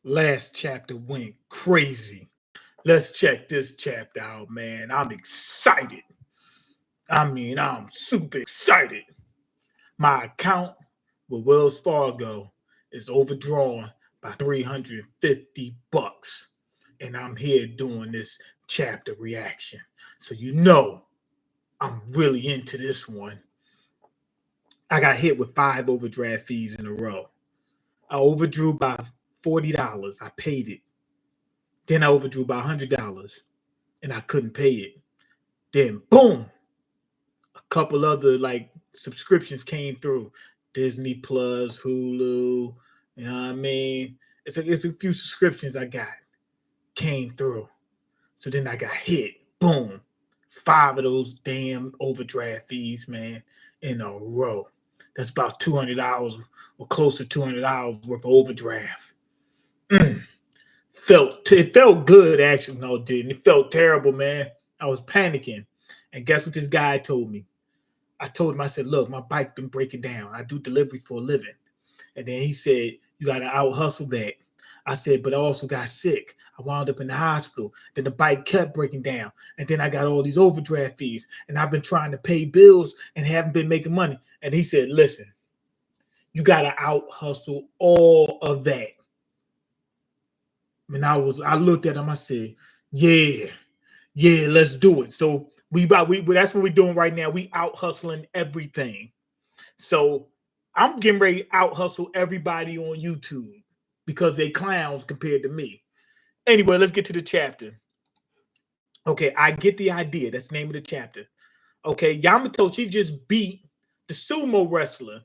Last chapter went crazy. Let's check this chapter out, man. I'm excited. I'm super excited. My account with Wells Fargo is overdrawn by 350 bucks. And I'm here doing this chapter reaction. So you know I'm really into this one. I got hit with 5 overdraft fees in a row. I overdrew by $40. I paid it. Then I overdrew by $100 and I couldn't pay it. Then boom, a couple other like subscriptions came through. Disney Plus, Hulu, you know what I mean? It's a few subscriptions I got came through. So then I got hit. Boom. 5 of those damn overdraft fees, man, in a row. That's about $200 or close to $200 worth of overdraft. Mm. It felt good actually. No, it didn't. It felt terrible, man. I was panicking. And guess what this guy told me? I told him, I said, look, my bike been breaking down. I do deliveries for a living. And then he said, you got to out hustle that. I said, but I also got sick. I wound up in the hospital. Then the bike kept breaking down. And then I got all these overdraft fees. And I've been trying to pay bills and haven't been making money. And he said, listen, you got to out hustle all of that. And I looked at him, I said, yeah, let's do it. So that's what we're doing right now. We out hustling everything. So I'm getting ready to out hustle everybody on YouTube because they clowns compared to me. Anyway, let's get to the chapter. Okay, I get the idea. That's the name of the chapter. Okay, Yamato, she just beat the sumo wrestler.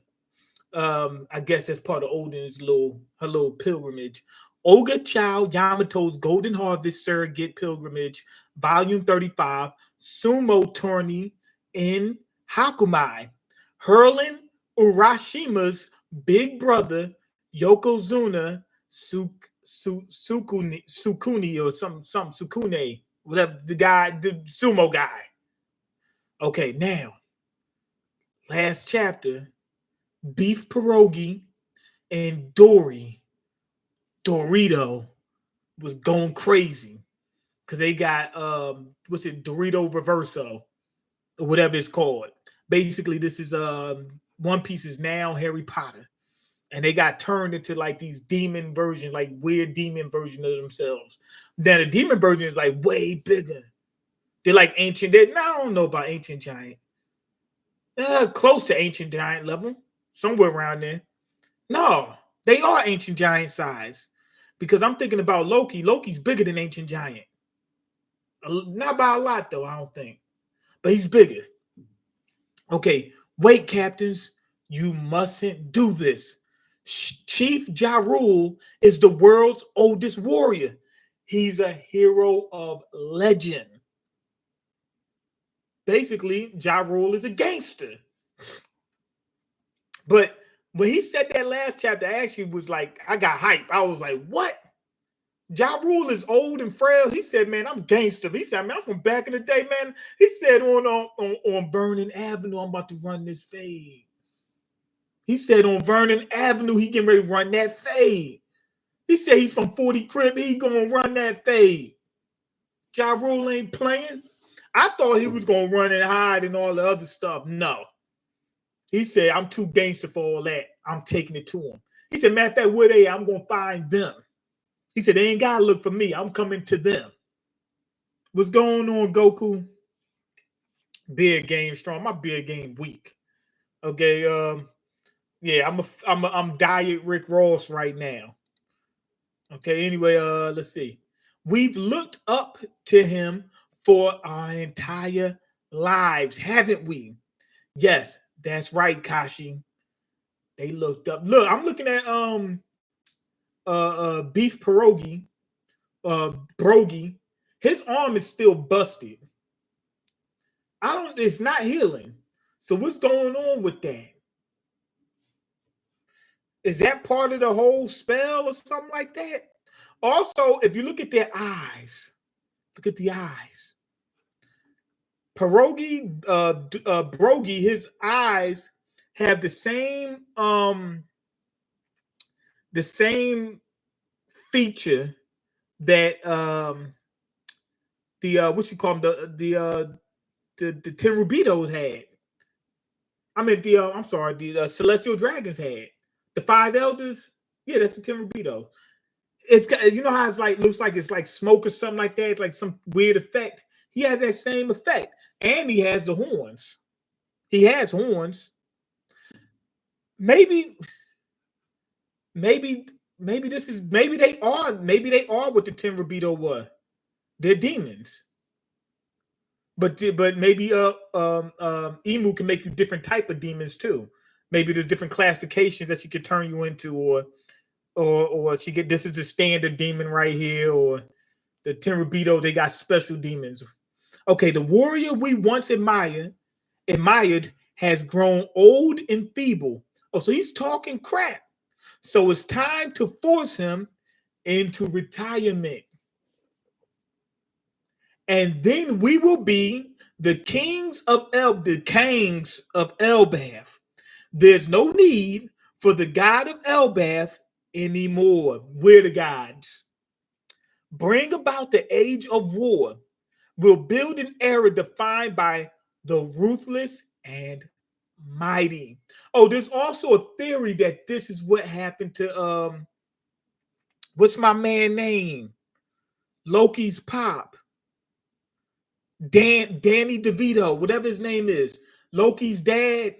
I guess that's part of Odin's her little pilgrimage. Oga Chow Yamato's Golden Harvest Surrogate Pilgrimage, Volume 35, Sumo Tourney in Hakumai. Hurling Urashima's big brother, Yokozuna Sukuni or some Sukune, whatever, the sumo guy. Okay, now, last chapter, Beef Pierogi and Dorito was going crazy because they got what's it, Dorito Reverso or whatever it's called. Basically, this is One Piece is now Harry Potter, and they got turned into like these demon versions, like weird demon version of themselves. Then the demon version is like way bigger. They're like ancient. I don't know about ancient giant. Close to ancient giant level, somewhere around there. No, they are ancient giant size. Because I'm thinking about Loki. Loki's bigger than Ancient Giant. Not by a lot, though, I don't think. But he's bigger. Okay, wait, captains. You mustn't do this. Chief Ja Rule is the world's oldest warrior. He's a hero of legend. Basically, Ja Rule is a gangster. But when he said that last chapter, I actually was like, I got hype. I was like, what? Ja Rule is old and frail. He said, man, I'm gangster. He said, man, I'm from back in the day, man. He said on Vernon Avenue, I'm about to run this fade. He said on Vernon Avenue, he getting ready to run that fade. He said he's from 40 Crib. He going to run that fade. Ja Rule ain't playing. I thought he was going to run and hide and all the other stuff. No. He said, I'm too gangster for all that. I'm taking it to him. He said, matter of fact, where they at? I'm going to find them. He said, they ain't got to look for me. I'm coming to them. What's going on, Goku? Beard game strong. My beard game weak. Okay. Yeah, I'm diet Rick Ross right now. Okay, anyway, let's see. We've looked up to him for our entire lives, haven't we? Yes, that's right, Kashi. They looked up. Look, I'm looking at Beef Pierogi, Brogy. His arm is still busted. It's not healing. So what's going on with that? Is that part of the whole spell or something like that? Also, if you look at their eyes, look at the eyes. Pierogi, Brogy, his eyes have the same feature that what you call them, the Tenryubitos had. I mean I'm sorry, the Celestial Dragons had. The five elders, yeah, that's the Tenryubito. It's got, you know how it's like, looks like it's like smoke or something like that. It's like some weird effect. He has that same effect, and he has the horns. He has horns. Maybe, maybe, maybe this is maybe they are what the Tenryubito were. They're demons. But maybe Emu can make you different type of demons too. Maybe there's different classifications that she could turn you into, or she get, this is the standard demon right here, or the Tenryubito, they got special demons. Okay, the warrior we once admired has grown old and feeble. Oh, so he's talking crap. So it's time to force him into retirement. And then we will be the kings of Elbath. There's no need for the god of Elbath anymore. We're the gods. Bring about the age of war. We'll build an era defined by the ruthless and mighty. Oh, there's also a theory that this is what happened to what's my man name? Loki's pop. Danny DeVito, whatever his name is. Loki's dad.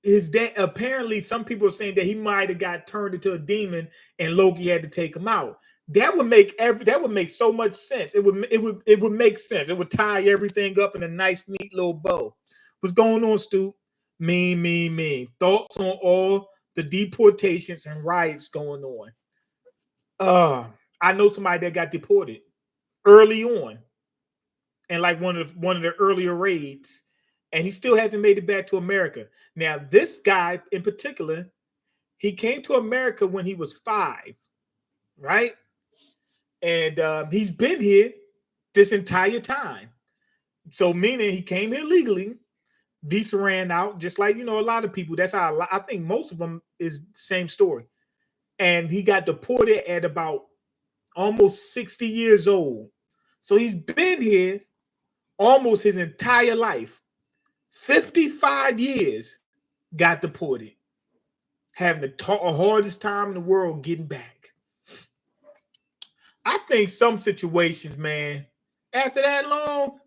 His dad, apparently some people are saying that he might have got turned into a demon and Loki had to take him out. That would make so much sense. It would make sense. It would tie everything up in a nice, neat little bow. What's going on, Stu? Me. Thoughts on all the deportations and riots going on? I know somebody that got deported early on, and like one of the earlier raids, and he still hasn't made it back to America. Now, this guy in particular, he came to America when he was 5, right? And he's been here this entire time. So meaning he came here legally, visa ran out, just like, a lot of people. That's how I think most of them is the same story. And he got deported at about almost 60 years old. So he's been here almost his entire life. 55 years got deported. Having the hardest time in the world getting back. I think some situations, man, after that long,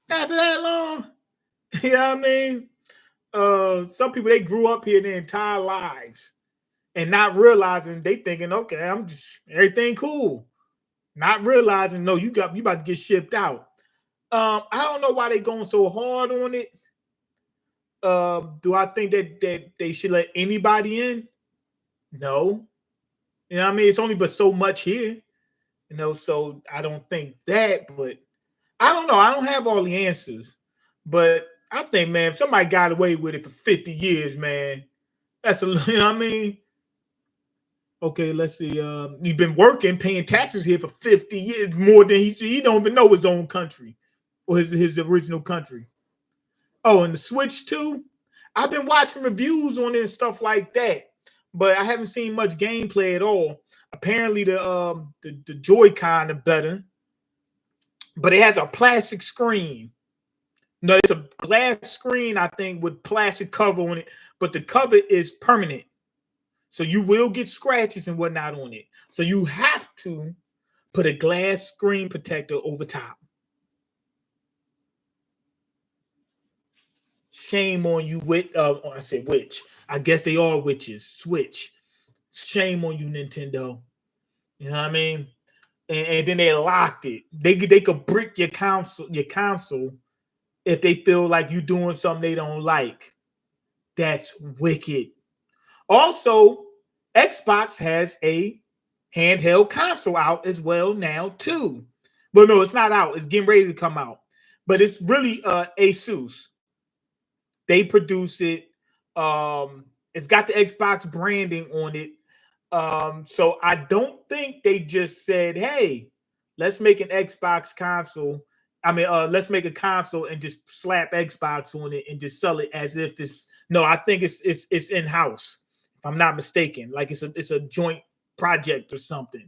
you know what I mean? Some people, they grew up here their entire lives and not realizing, they thinking, okay, I'm just everything cool. Not realizing, no, you about to get shipped out. I don't know why they going so hard on it. Do I think that they should let anybody in? No. You know what I mean? It's only but so much here. So I don't think that, but I don't know. I don't have all the answers. But I think, man, if somebody got away with it for 50 years, man, that's you know what I mean? Okay, let's see. He's been working, paying taxes here for 50 years, more than he don't even know his own country or his original country. Oh, and the Switch 2, I've been watching reviews on it and stuff like that, but I haven't seen much gameplay at all. Apparently, the Joy-Con are better, but it has a plastic screen. No, it's a glass screen, I think, with plastic cover on it, but the cover is permanent. So you will get scratches and whatnot on it. So you have to put a glass screen protector over top. Shame on you, I said witch. I guess they are witches. Switch. Shame on you, Nintendo. You know what I mean? And then they locked it. They could brick your console if they feel like you're doing something they don't like. That's wicked. Also, Xbox has a handheld console out as well now too. But no, it's not out. It's getting ready to come out. But it's really Asus. They produce it. It's got the Xbox branding on it. So I don't think they just said, hey, let's make an Xbox console. Let's make a console and just slap Xbox on it and just sell it as if it's no. I think it's in-house, if I'm not mistaken. Like it's a joint project or something.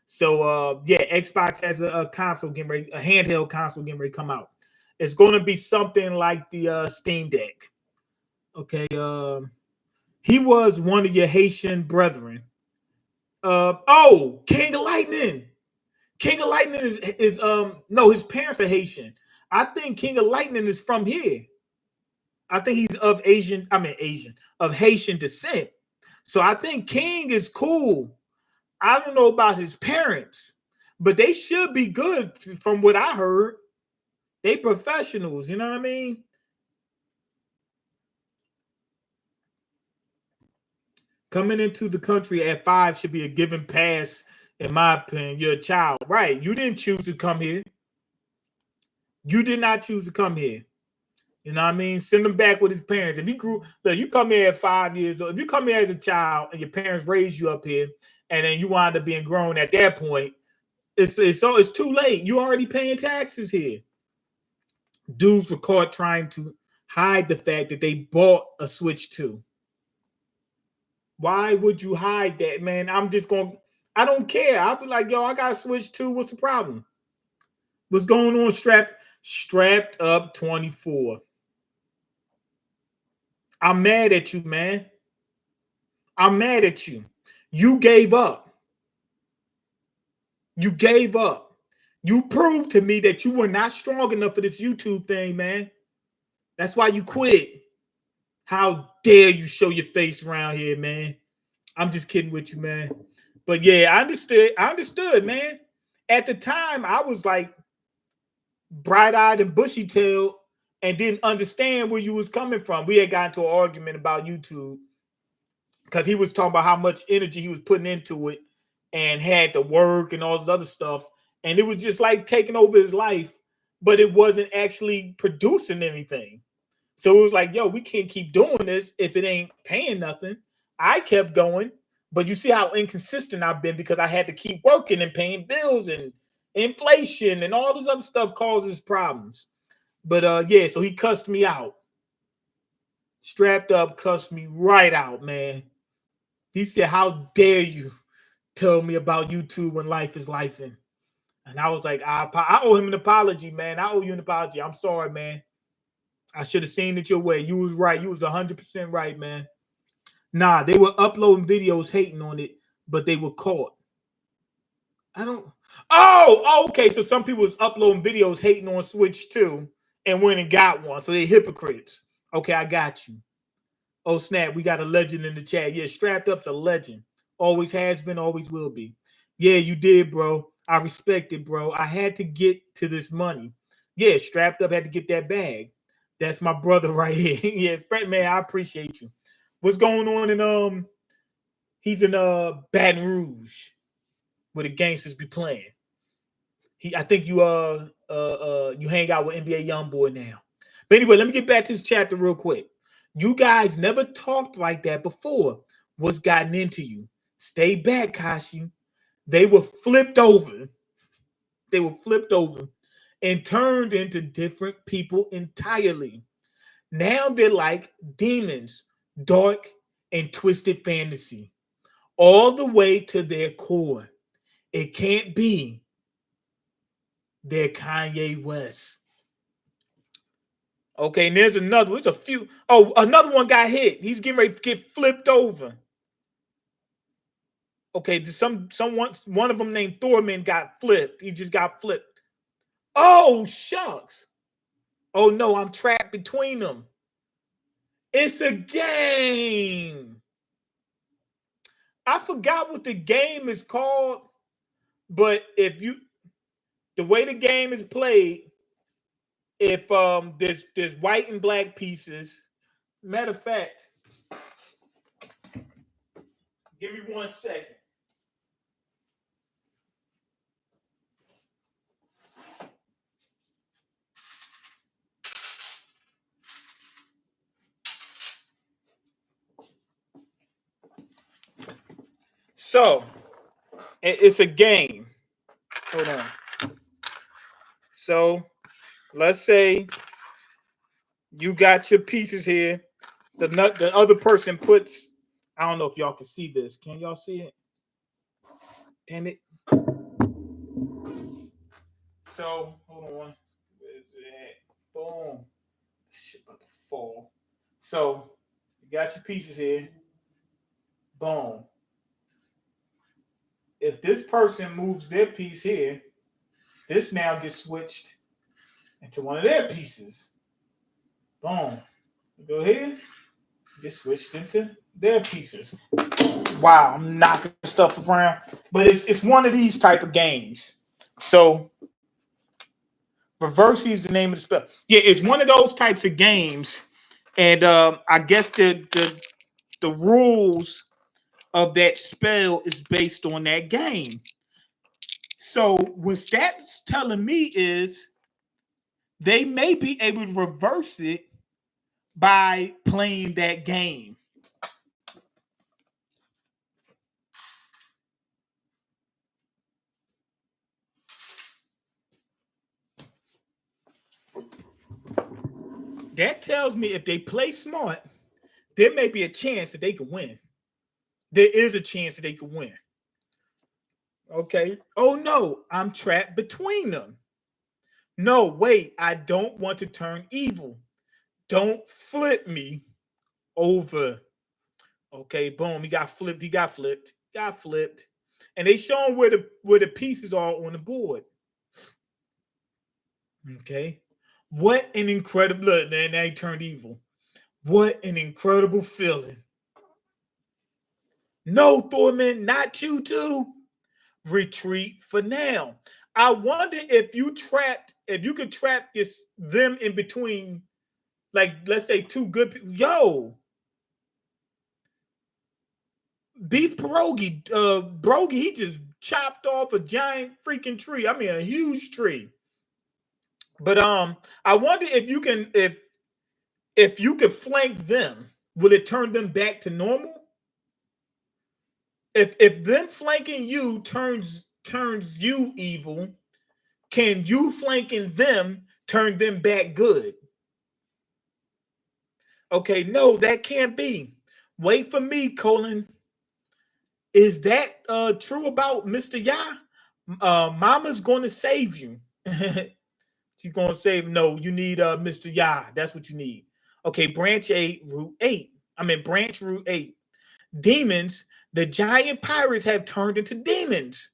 So yeah, Xbox has a console getting ready, a handheld console getting ready to come out. It's going to be something like the Steam Deck. Okay, he was one of your Haitian brethren. Oh, King of Lightning. King of Lightning is no, his parents are Haitian. I think King of Lightning is from here. I think he's of of Haitian descent. So I think King is cool. I don't know about his parents, but they should be good from what I heard. They professionals, you know what I mean? Coming into the country at 5 should be a given pass, in my opinion. You're a child, right? You didn't choose to come here. You did not choose to come here. You know what I mean? Send him back with his parents. If you you come here at 5 years old. If you come here as a child and your parents raised you up here, and then you wind up being grown at that point, it's too late. You already paying taxes here. Dudes were caught trying to hide the fact that they bought a Switch 2. Why would you hide that, man? I don't care. I'll be like, yo, I got a Switch 2. What's the problem? What's going on? Strapped up 24. I'm mad at you, man. I'm mad at you. You gave up. You gave up. You proved to me that you were not strong enough for this YouTube thing, man. That's why you quit. How dare you show your face around here, man? I'm just kidding with you, man. But yeah, I understood, man. At the time, I was like bright-eyed and bushy-tailed and didn't understand where you was coming from. We had gotten into an argument about YouTube because he was talking about how much energy he was putting into it and had to work and all this other stuff. And it was just like taking over his life, but it wasn't actually producing anything. So it was like, yo, we can't keep doing this if it ain't paying nothing. I kept going, but you see how inconsistent I've been because I had to keep working and paying bills, and inflation and all this other stuff causes problems. But yeah, so he cussed me out. Strapped up, cussed me right out, man. He said, how dare you tell me about YouTube when life is life? And I was like, I owe him an apology, man. I owe you an apology. I'm sorry, man. I should have seen it your way. You was right. You was 100% right, man. Nah, they were uploading videos hating on it, but they were caught. I don't. Oh, okay. So some people was uploading videos hating on Switch too, and went and got one. So they hypocrites. Okay, I got you. Oh snap, we got a legend in the chat. Yeah, Strapped Up's a legend. Always has been, always will be. Yeah, you did, bro. I respect it, bro. I had to get to this money. Yeah, Strapped Up had to get that bag. That's my brother right here. Yeah, man, I appreciate you. What's going on in he's in Baton Rouge where the gangsters be playing. I think you you hang out with NBA Youngboy now. But anyway, let me get back to this chapter real quick. You guys never talked like that before. What's gotten into you? Stay back, Kashi. They were flipped over. They were flipped over and turned into different people entirely. Now they're like demons, dark and twisted fantasy, all the way to their core. It can't be their Kanye West. Okay, and there's another. There's a few. Oh, another one got hit. He's getting ready to get flipped over. Okay, one of them named Thorman got flipped. He just got flipped. Oh, shucks. Oh no, I'm trapped between them. It's a game. I forgot what the game is called, but the way the game is played, if there's white and black pieces. Matter of fact, give me 1 second. So it's a game. Hold on. So let's say you got your pieces here. The other person puts. I don't know if y'all can see this. Can y'all see it? Damn it. So, hold on. Where's it at? Boom. Shit about to fall. So, you got your pieces here. Boom. If this person moves their piece here, this now gets switched into one of their pieces. Boom. Go here, get switched into their pieces. Wow, I'm knocking stuff around. But it's one of these type of games. So Reversi is the name of the spell. Yeah, it's one of those types of games. And I guess the rules of that spell is based on that game. So what that's telling me is they may be able to reverse it by playing that game. That tells me if they play smart, there may be a chance that they could win. There is a chance that they could win. Okay. Oh no, I'm trapped between them. No, wait, I don't want to turn evil. Don't flip me over. Okay, boom. He got flipped. He got flipped. Got flipped. And they show him where the pieces are on the board. Okay. What an incredible look. Then they turned evil. What an incredible feeling. No, Thorman, not you too. Retreat for now. I wonder if you could trap them in between, like let's say two good people. Yo, beef pierogi, Brogy, he just chopped off a giant freaking tree. I mean, a huge tree. But I wonder if you could flank them, will it turn them back to normal? If them flanking you turns you evil, can you flanking them turn them back good? Okay, no, that can't be. Wait for me, Colin. Is that true about Mr. Ya? Mama's going to save you. She's going to save. No, you need Mr. Ya. That's what you need. Okay, branch 8, route 8. I mean, branch route 8. Demons. The giant pirates have turned into demons.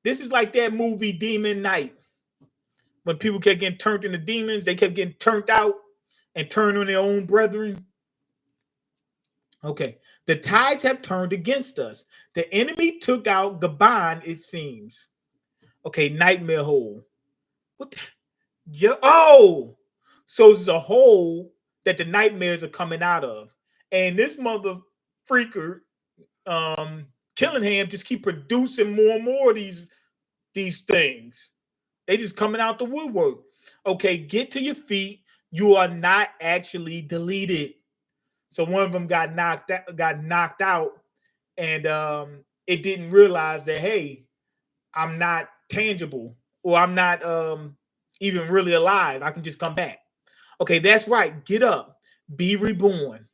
This is like that movie Demon Knight. When people kept getting turned into demons, they kept getting turned out and turned on their own brethren. Okay. The tides have turned against us. The enemy took out Gabon, it seems. Okay, nightmare hole. What the? Yeah. Oh, so it's a hole that the nightmares are coming out of. And this mother freaker, Killingham, just keep producing more and more of these things. They just coming out the woodwork. Okay, get to your feet. You are not actually deleted. So one of them got knocked out, and it didn't realize that, hey, I'm not tangible, or I'm not even really alive. I can just come back. Okay, that's right. Get up. Be reborn.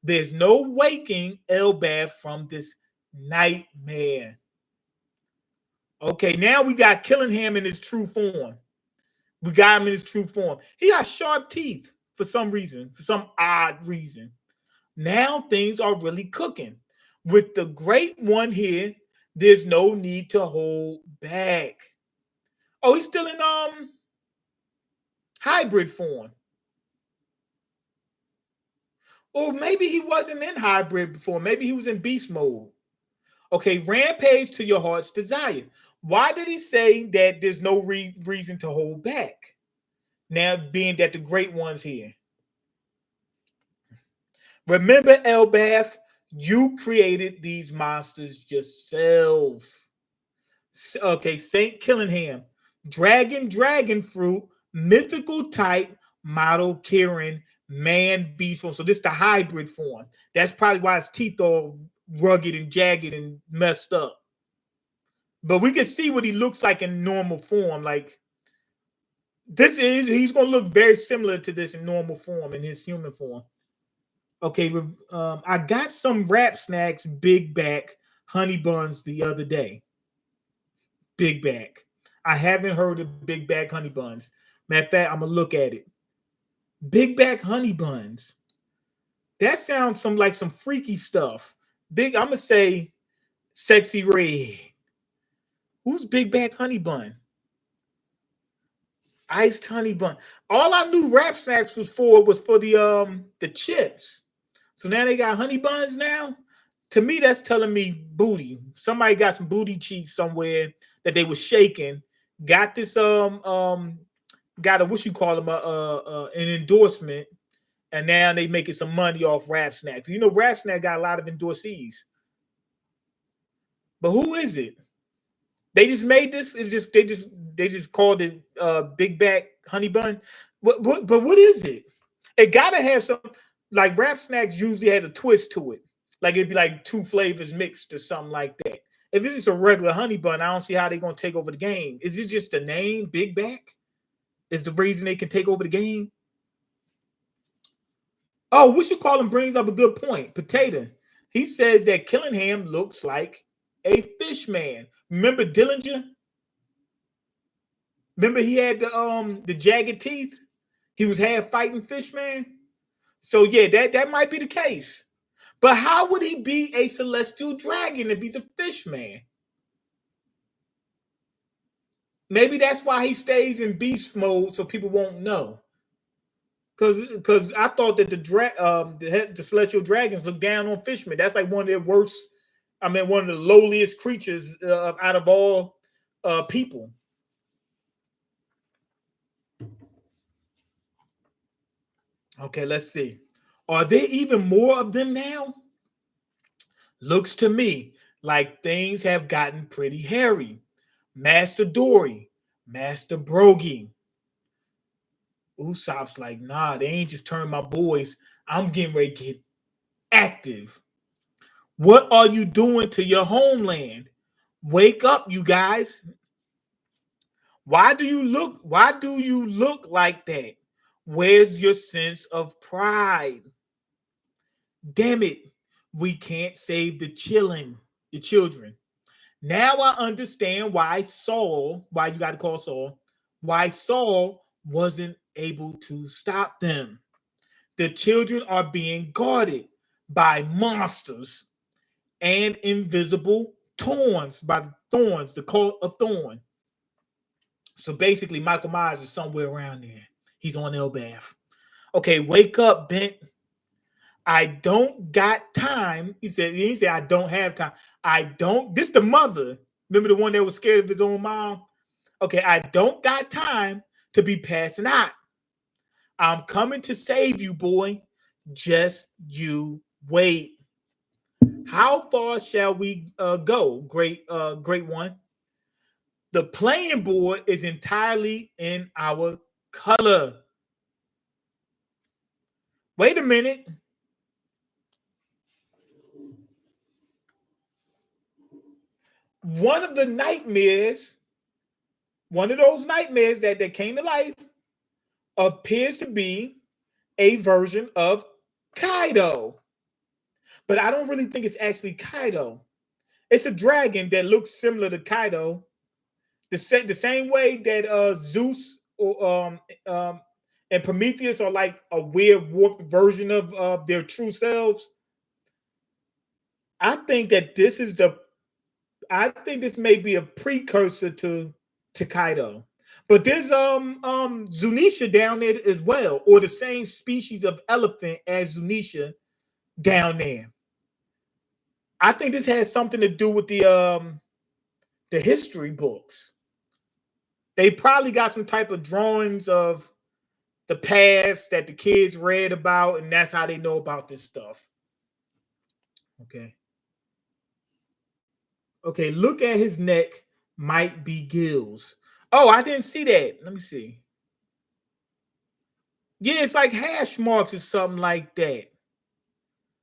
There's no waking Elbaf from this nightmare. Okay, now we got Killingham in his true form. We got him in his true form. He got sharp teeth for some reason, for some odd reason. Now things are really cooking. With the great one here, there's no need to hold back. Oh, he's still in hybrid form. Or maybe he wasn't in hybrid before. Maybe he was in beast mode. Okay, rampage to your heart's desire. Why did he say that there's no reason to hold back? Now, being that the great one's here. Remember, Elbath, you created these monsters yourself. Okay, Saint Killingham. Dragon fruit, mythical type, model Kieran, man beast form. So this is the hybrid form. That's probably why his teeth are rugged and jagged and messed up. But we can see what he looks like in normal form. Like he's gonna look very similar to this in normal form, in his human form. Okay, I got some wrap snacks, big back honey buns the other day. Big Back. I haven't heard of Big Back honey buns. Matter of fact, I'm gonna look at it. Big Back honey buns. That sounds like some freaky stuff. I'm gonna say Sexy Red. Who's Big Back honey bun? Iced honey bun. All I knew Rap Snacks was for the chips. So now they got honey buns now. To me, that's telling me booty. Somebody got some booty cheeks somewhere that they was shaking. Got this got a what you call them an endorsement, and now they making some money off Rap Snacks. You know, Rap Snack got a lot of endorsees. But who is it? They just made this. It's just they just called it Big Back Honey Bun. But what is it? It gotta have some, like Rap Snacks usually has a twist to it. Like it'd be like two flavors mixed or something like that. If it's just a regular honey bun, I don't see how they're gonna take over the game. Is it just the name Big Back? Is the reason they can take over the game? Oh, what you call him brings up a good point. Potato. He says that Killingham looks like a fish man. Remember Dillinger? Remember he had the jagged teeth? He was half fighting fish man. So yeah, that might be the case. But how would he be a celestial dragon if he's a fish man? Maybe that's why he stays in beast mode so people won't know. Because I thought that the celestial dragons look down on fishermen. That's like one of their worst. I mean, one of the lowliest creatures out of all people. Okay, let's see. Are there even more of them now? Looks to me like things have gotten pretty hairy. Master Dory, Master Brogy. Usopp's like, nah, they ain't just turning my boys. I'm getting ready to get active. What are you doing to your homeland? Wake up, you guys. Why do you look like that? Where's your sense of pride? Damn it. We can't save the children. Now I understand why you got to call Saul, why Saul wasn't able to stop them. The children are being guarded by monsters and invisible thorns, the cult of Thorn. So basically, Michael Myers is somewhere around there. He's on Elbath. Okay, wake up, Bent. I don't got time. He said, I don't have time. This the mother. Remember the one that was scared of his own mom? Okay, I don't got time to be passing out. I'm coming to save you, boy. Just you wait. How far shall we go, great one? The playing board is entirely in our color. Wait a minute. One of those nightmares that came to life appears to be a version of Kaido. But I don't really think it's actually Kaido. It's a dragon that looks similar to Kaido. The same way that Zeus and Prometheus are like a weird warped version of their true selves. I think this may be a precursor to Kaido. But there's Zunisha down there as well, or the same species of elephant as Zunisha down there. I think this has something to do with the history books. They probably got some type of drawings of the past that the kids read about, and that's how they know about this stuff. Okay, look at his neck. Might be gills. Oh, I didn't see that. Let me see. Yeah, it's like hash marks or something like that.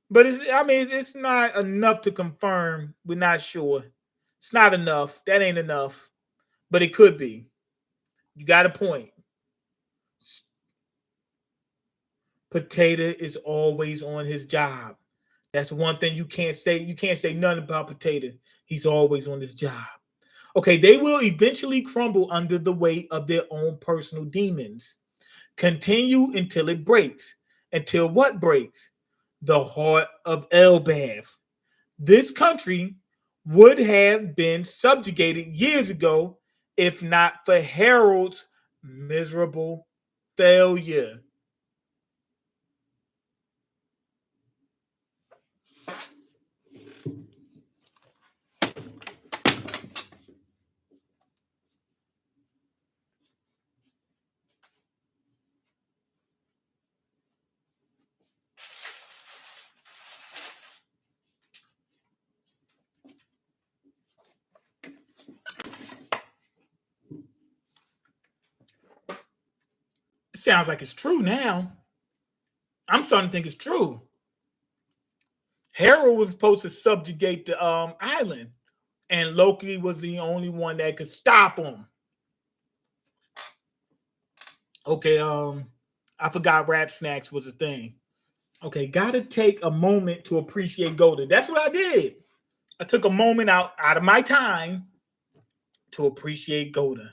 But it's not enough to confirm. We're not sure. It's not enough. That ain't enough. But it could be. You got a point. Potato is always on his job. That's one thing you can't say. You can't say nothing about Potato. He's always on his job. Okay, they will eventually crumble under the weight of their own personal demons. Continue until it breaks. Until what breaks? The heart of Elbaf. This country would have been subjugated years ago if not for Harold's miserable failure. It sounds like it's true now. I'm starting to think it's true. Harold was supposed to subjugate the island, and Loki was the only one that could stop him. Okay, I forgot rap snacks was a thing. Okay, gotta take a moment to appreciate Golden. That's what I did. I took a moment out of my time to appreciate Golden.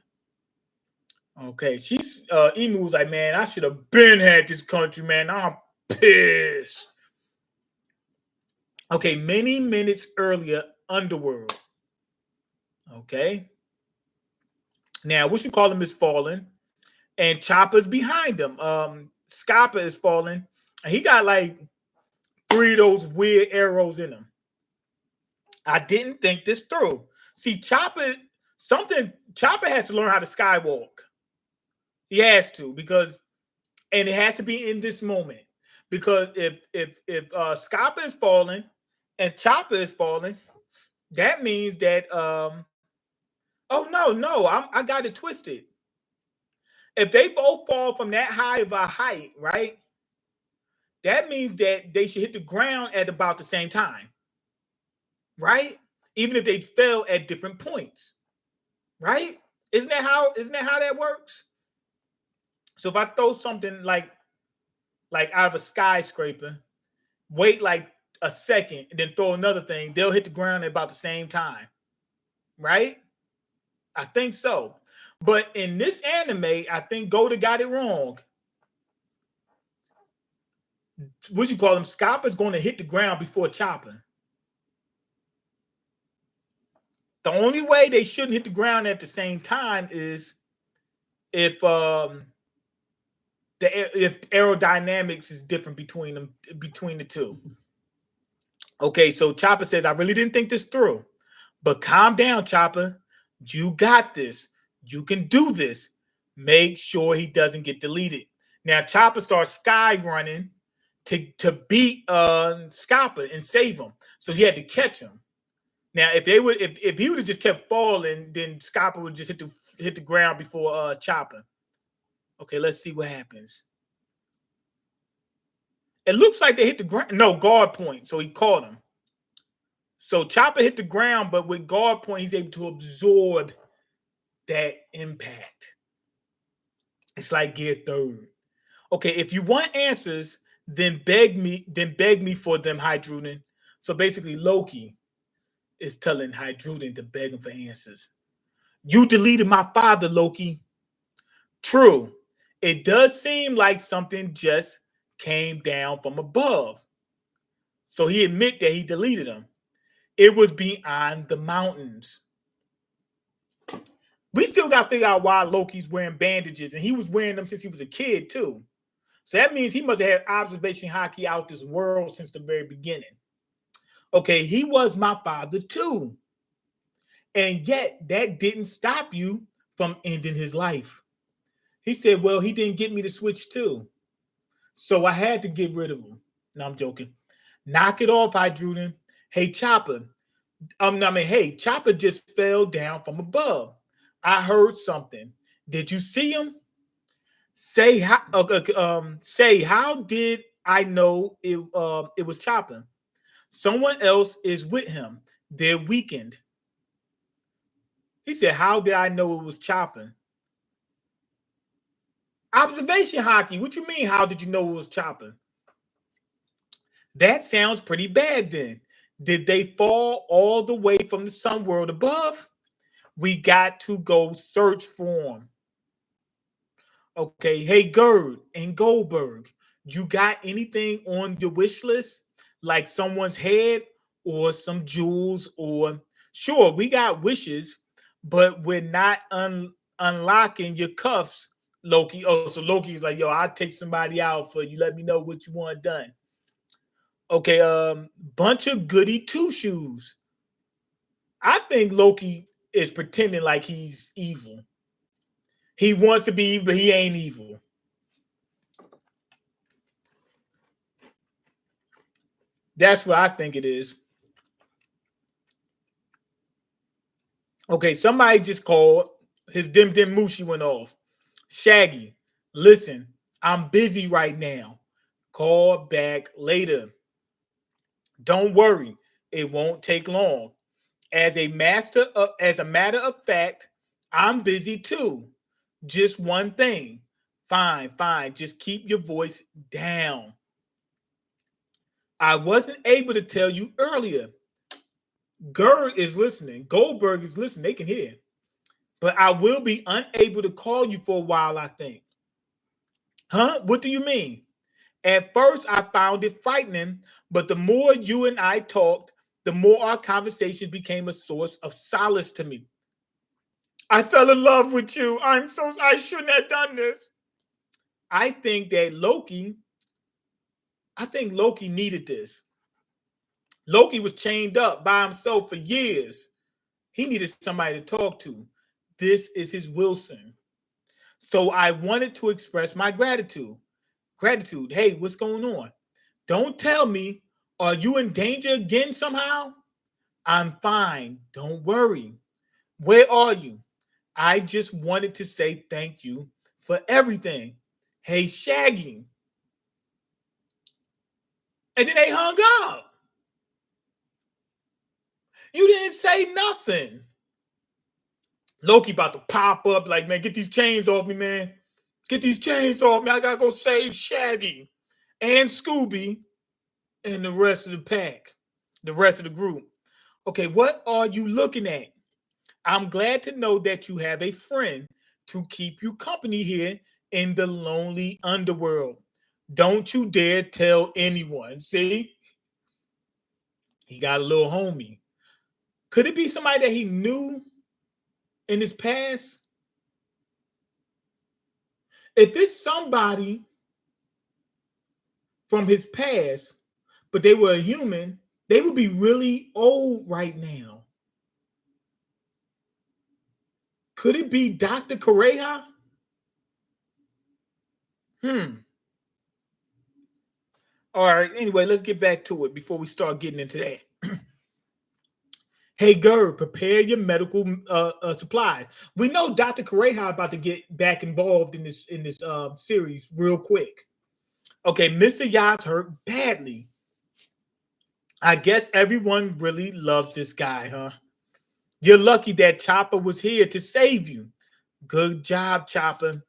Okay, she's Emu was like, man, I should have been had this country, man. I'm pissed. Okay, many minutes earlier, Underworld. Okay. Now, what you call him is falling, and Chopper's behind him. Scopper is falling, and he got like 3 of those weird arrows in him. I didn't think this through. See, Chopper has to learn how to skywalk. He has to, because, and it has to be in this moment, because if Scopper is falling and Chopper is falling, that means that oh no, I got it twisted. If they both fall from that high of a height, right? That means that they should hit the ground at about the same time, right? Even if they fell at different points, right? Isn't that how that works? So if I throw something like out of a skyscraper, wait like a second, and then throw another thing, they'll hit the ground at about the same time, right? I think so. But in this anime, I think Golda got it wrong. What you call him? Scopper's going to hit the ground before Chopper. The only way they shouldn't hit the ground at the same time is if if aerodynamics is different between the two. Okay, so Chopper says, I really didn't think this through. But calm down, Chopper. You got this. You can do this. Make sure he doesn't get deleted. Now Chopper starts sky running to beat Scopper and save him. So he had to catch him. Now, if he would have just kept falling, then Scopper would just hit the ground before Chopper. Okay, let's see what happens. It looks like they hit the ground. No, guard point. So he caught him. So Chopper hit the ground, but with guard point, he's able to absorb that impact. It's like gear third. Okay, if you want answers, then beg me for them, Hydruden. So basically, Loki is telling Hydruden to beg him for answers. You deleted my father, Loki. True. It does seem like something just came down from above. So he admit that he deleted him. It was beyond the mountains. We still got to figure out why Loki's wearing bandages, and he was wearing them since he was a kid too. So that means he must have had observation Haki out this world since the very beginning. Okay, he was my father too. And yet that didn't stop you from ending his life. He said, well, he didn't get me to switch too. So I had to get rid of him. No, I'm joking. Knock it off, Hydruden. Hey, Chopper. Hey, Chopper just fell down from above. I heard something. Did you see him? Say how did I know it was Chopper? Someone else is with him. They're weakened. He said, how did I know it was Chopper? Observation Haki. What you mean? How did you know it was Chopper? That sounds pretty bad then. Did they fall all the way from the sun world above? We got to go search for him. Okay, hey Gerd and Goldberg, you got anything on your wish list? Like someone's head or some jewels or sure, we got wishes, but we're not unlocking your cuffs, Loki. Oh, so Loki's like, yo, I'll take somebody out for you. Let me know what you want done. Okay, bunch of goody two shoes. I think Loki is pretending like he's evil. He wants to be evil, but he ain't evil. That's what I think it is. Okay, somebody just called. His dim dim mushi went off. Shaggy, listen, I'm busy right now. Call back later. Don't worry, it won't take long. As a matter of fact, I'm busy too. Just one thing. Fine, fine. Just keep your voice down. I wasn't able to tell you earlier. Gerd is listening. Goldberg is listening. They can hear. But I will be unable to call you for a while, I think. Huh? What do you mean? At first, I found it frightening, but the more you and I talked, the more our conversations became a source of solace to me. I fell in love with you. I shouldn't have done this. I think that Loki needed this. Loki was chained up by himself for years. He needed somebody to talk to. This is his Wilson. So I wanted to express my gratitude. Gratitude. Hey, what's going on? Don't tell me. Are you in danger again somehow? I'm fine. Don't worry. Where are you? I just wanted to say thank you for everything. Hey, Shaggy. And then they hung up. You didn't say nothing. Loki about to pop up like, man, get these chains off me, man. Get these chains off me. I gotta go save Shaggy and Scooby and the rest of the pack, the rest of the group. Okay, what are you looking at? I'm glad to know that you have a friend to keep you company here in the lonely underworld. Don't you dare tell anyone. See, he got a little homie. Could it be somebody that he knew in his past? If it's somebody from his past, but they were a human, they would be really old right now. Could it be Dr. Correa? All right. Anyway, let's get back to it before we start getting into that. Hey, Gerd, prepare your medical supplies. We know Dr. Correa about to get back involved in this series real quick. Okay, Mr. Yas hurt badly. I guess everyone really loves this guy, huh? You're lucky that Chopper was here to save you. Good job, Chopper.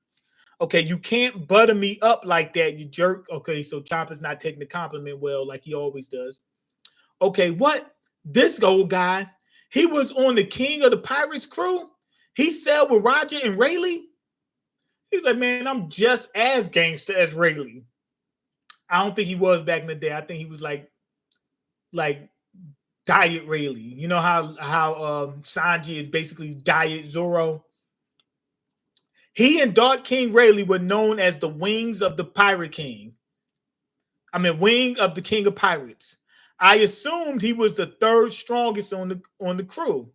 Okay, you can't butter me up like that, you jerk. Okay, so Chopper's not taking the compliment well like he always does. Okay, what? This old guy, he was on the King of the Pirates crew? He sailed with Roger and Rayleigh? He's like, man, I'm just as gangster as Rayleigh. I don't think he was back in the day. I think he was like Diet Rayleigh. You know how Sanji is basically Diet Zoro? He and Dark King Rayleigh were known as the Wings of the Pirate King. Wing of the King of Pirates. I assumed he was the third strongest on the crew.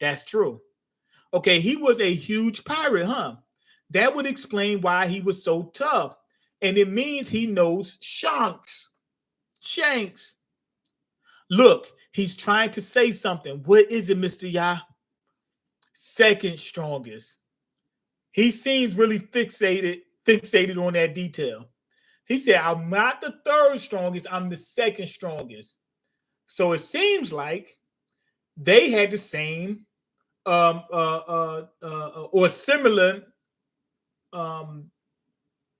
That's true. Okay, he was a huge pirate, huh? That would explain why he was so tough. And it means he knows Shanks. Look, he's trying to say something. What is it, Mr. Ya? Second strongest. He seems really fixated on that detail. He said, I'm not the third strongest, I'm the second strongest. So it seems like they had the same or similar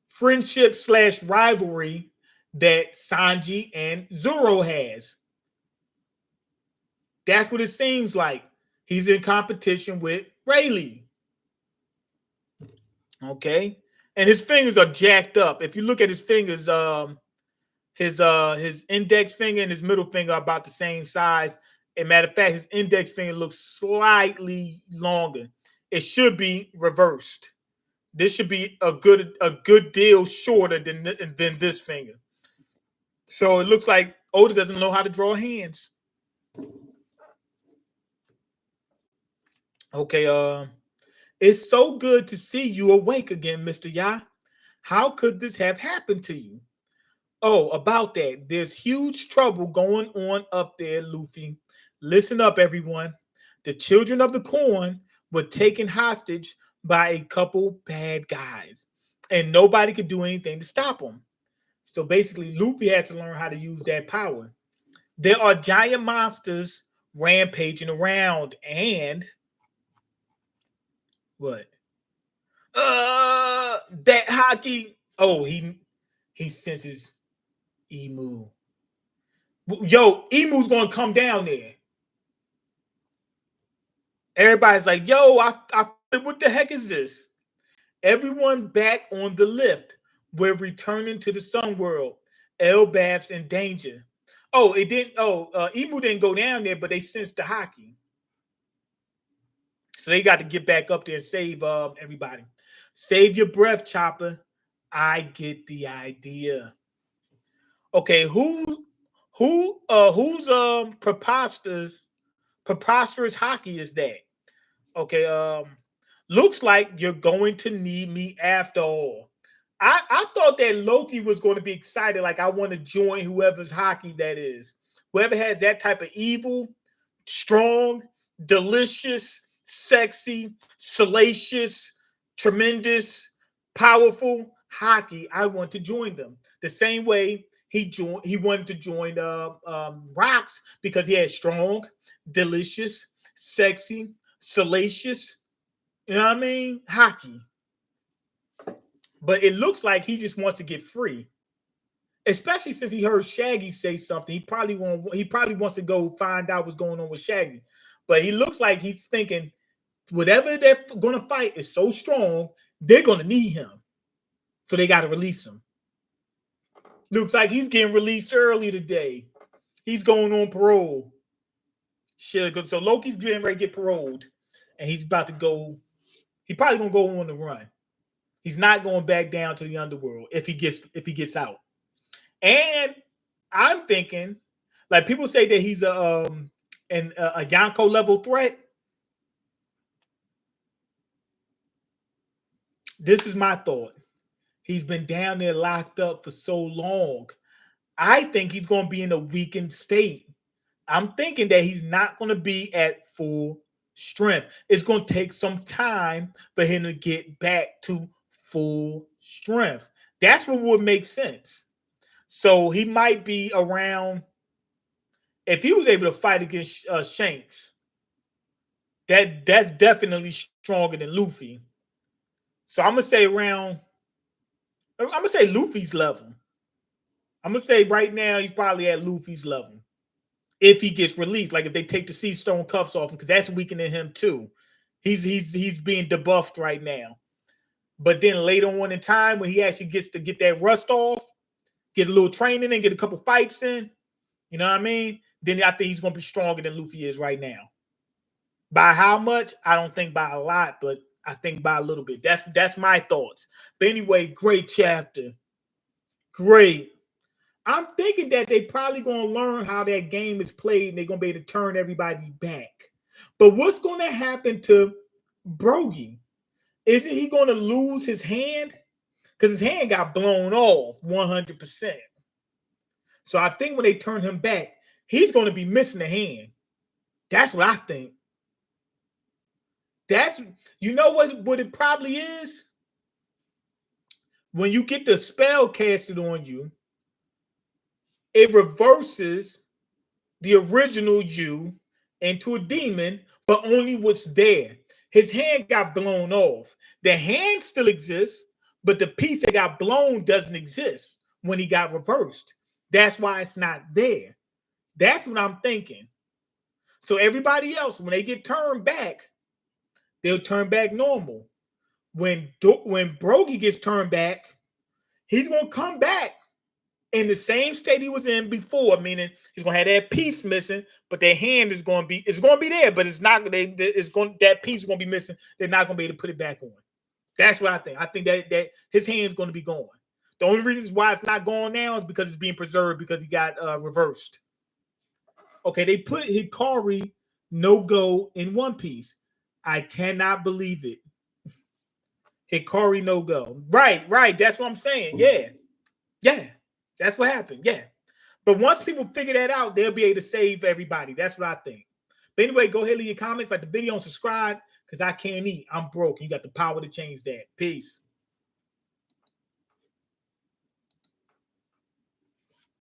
friendship / rivalry that Sanji and Zoro has. That's what it seems like. He's in competition with Rayleigh. Okay. And his fingers are jacked up. If you look at his fingers, his index finger and his middle finger are about the same size. As a matter of fact, his index finger looks slightly longer. It should be reversed. This should be a good deal shorter than this finger. So it looks like Oda doesn't know how to draw hands. Okay, it's so good to see you awake again, Mr. Ya. How could this have happened to you? Oh, about that. There's huge trouble going on up there, Luffy. Listen up, everyone. The children of the corn were taken hostage by a couple bad guys, and nobody could do anything to stop them. So basically, Luffy had to learn how to use that power. There are giant monsters rampaging around, and what? That Haki. Oh, he senses Emu. Yo, Emu's gonna come down there. Everybody's like, yo, what the heck is this? Everyone back on the lift. We're returning to the sun world. Elbaf's in danger. Oh, it didn't. Emu didn't go down there, but they sensed the Haki. So they got to get back up there and save everybody. Save your breath, Chopper. I get the idea. Okay, who's preposterous Haki is that? Okay, looks like you're going to need me after all. I thought that Loki was going to be excited, like I want to join whoever's Haki that is. Whoever has that type of evil, strong, delicious, sexy, salacious, tremendous, powerful Haki, I want to join them. The same way he wanted to join Rocks because he had strong, delicious, sexy, salacious, you know what I mean? Haki. But it looks like he just wants to get free. Especially since he heard Shaggy say something. He probably wants to go find out what's going on with Shaggy. But he looks like he's thinking whatever they're gonna fight is so strong, they're gonna need him. So they gotta release him. Looks like he's getting released early today. He's going on parole. Shit, so Loki's getting ready to get paroled. And he's about to go. He probably gonna go on the run. He's not going back down to the underworld if he gets out. And I'm thinking, like people say that he's a Yonko level threat. This is my thought. He's been down there locked up for so long. I think he's going to be in a weakened state. I'm thinking that he's not going to be at full strength. It's going to take some time for him to get back to full strength. That's what would make sense. So he might be around. If he was able to fight against Shanks, that's definitely stronger than Luffy. So I'm gonna say around. I'm gonna say Luffy's level. I'm gonna say right now he's probably at Luffy's level. If he gets released, like if they take the Sea Stone cuffs off him, because that's weakening him too. He's being debuffed right now. But then later on in time, when he actually gets to get that rust off, get a little training and get a couple fights in, you know what I mean? Then I think he's gonna be stronger than Luffy is right now. By how much? I don't think by a lot, but I think by a little bit. That's my thoughts. But anyway, great chapter. Great. I'm thinking that they probably gonna learn how that game is played and they're gonna be able to turn everybody back. But what's gonna happen to Brogy? Isn't he gonna lose his hand? Because his hand got blown off 100%. So I think when they turn him back, he's gonna be missing a hand. That's what I think. That's, you know what it probably is? When you get the spell casted on you, it reverses the original you into a demon, but only what's there. His hand got blown off. The hand still exists, but the piece that got blown doesn't exist when he got reversed. That's why it's not there. That's what I'm thinking. So everybody else, when they get turned back, they'll turn back normal. When Brogy gets turned back, he's gonna come back in the same state he was in before, meaning he's gonna have that piece missing, but their hand is gonna be there, but it's not that piece is gonna be missing. They're not gonna be able to put it back on. That's what I think. I think that his hand's gonna be gone. The only reason why it's not gone now is because it's being preserved because he got reversed. Okay, they put Hikari no go in One Piece. I cannot believe it. Hikari no go. Right. That's what I'm saying. Yeah. That's what happened. Yeah. But once people figure that out, they'll be able to save everybody. That's what I think. But anyway, go ahead, leave your comments, like the video, and subscribe because I can't eat. I'm broke. You got the power to change that. Peace.